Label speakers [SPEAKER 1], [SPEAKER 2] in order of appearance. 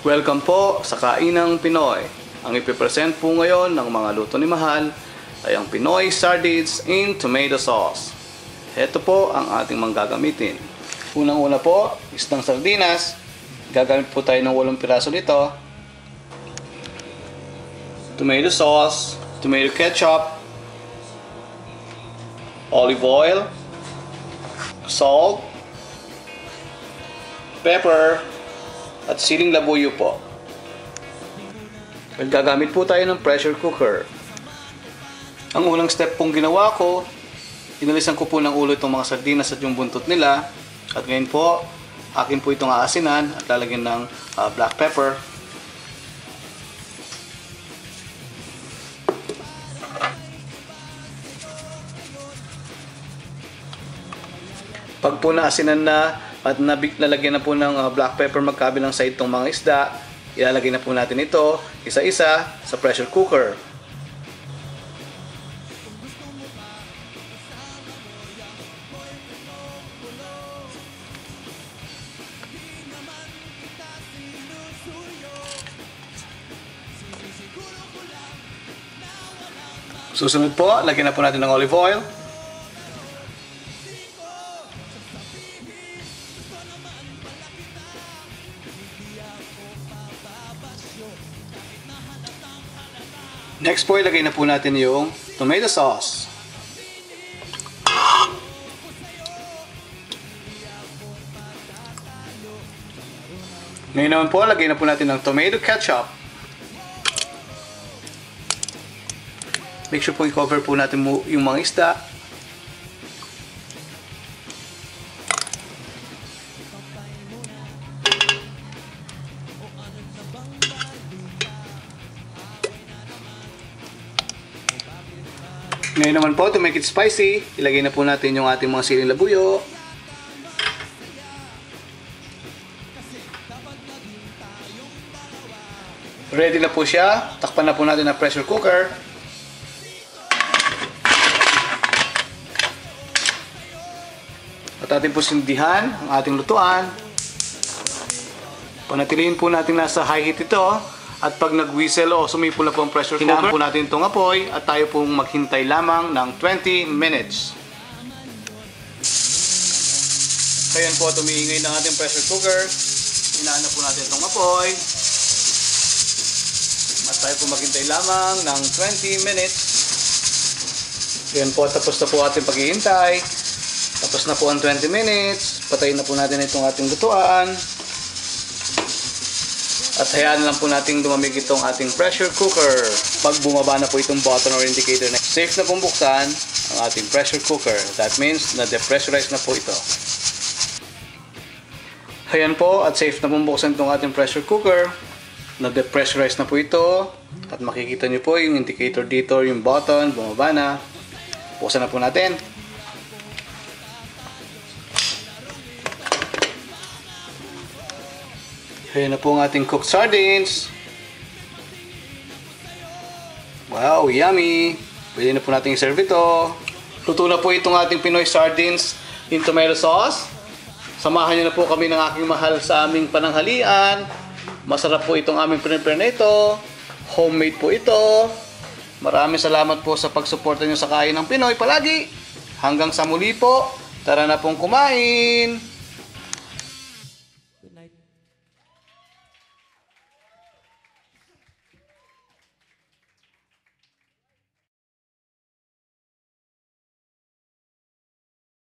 [SPEAKER 1] Welcome po sa Kainang Pinoy. Ang ipipresent po ngayon ng mga luto ni Mahal ay ang Pinoy Sardines in Tomato Sauce. Ito po ang ating manggagamitin. Unang-una po, isdang sardinas. Gagamit po tayo ng 8 piraso nito. Tomato sauce, tomato ketchup, olive oil, salt, pepper, at siling labuyo po. Gagamit po tayo ng pressure cooker. Ang unang step pong ginawa ko, inalisan ko po ng ulo itong mga sardinas at yung buntot nila. At ngayon po, akin po itong aasinan at lalagyan ng black pepper. Pag po naasinan na at nalagyan na po ng black pepper magkabilang sa itong mga isda, ilalagay na po natin ito isa-isa sa pressure cooker. Susunod po, lagyan na po natin ng olive oil. Next po, ilagay na po natin yung tomato sauce. Ngayon naman po, lagay na po natin ng tomato ketchup. Make sure po i-cover po natin yung mga isda. Ngayon naman po, to make it spicy, ilagay na po natin yung ating mga siling labuyo. Ready na po siya. Takpan na po natin ang pressure cooker. At atin po sindihan ang ating lutuan. Panatilihin po natin nasa high heat ito. At pag nag-whistle o sumipol na po ang pressure cooker, hinaan po natin itong apoy at tayo pong maghintay lamang ng 20 minutes. Kaya po tumiingay ng ating pressure cooker. Hinaan na po natin itong apoy. At tayo po maghintay lamang ng 20 minutes. Yan po, tapos na po ating paghihintay. Tapos na po ang 20 minutes. Patayin na po natin itong ating lutuan. At hayaan lang po natin lumamig itong ating pressure cooker. Pag bumaba na po itong button or indicator na safe na pong buksan ang ating pressure cooker. That means na depressurize na po ito. Ayan po, at safe na pong buksan itong ating pressure cooker. Na depressurize na po ito. At makikita nyo po yung indicator dito, yung button, bumaba na. Buksan na po natin. Ayan na po ang ating cooked sardines. Wow, yummy! Pwede na po natin i-serve ito. Luto na po itong ating Pinoy sardines in tomato sauce. Samahan nyo na po kami ng aking mahal sa aming pananghalian. Masarap po itong aming prepare na ito. Homemade po ito. Maraming salamat po sa pagsuporta nyo sa Kain ng Pinoy palagi. Hanggang sa muli po. Tara na pong kumain!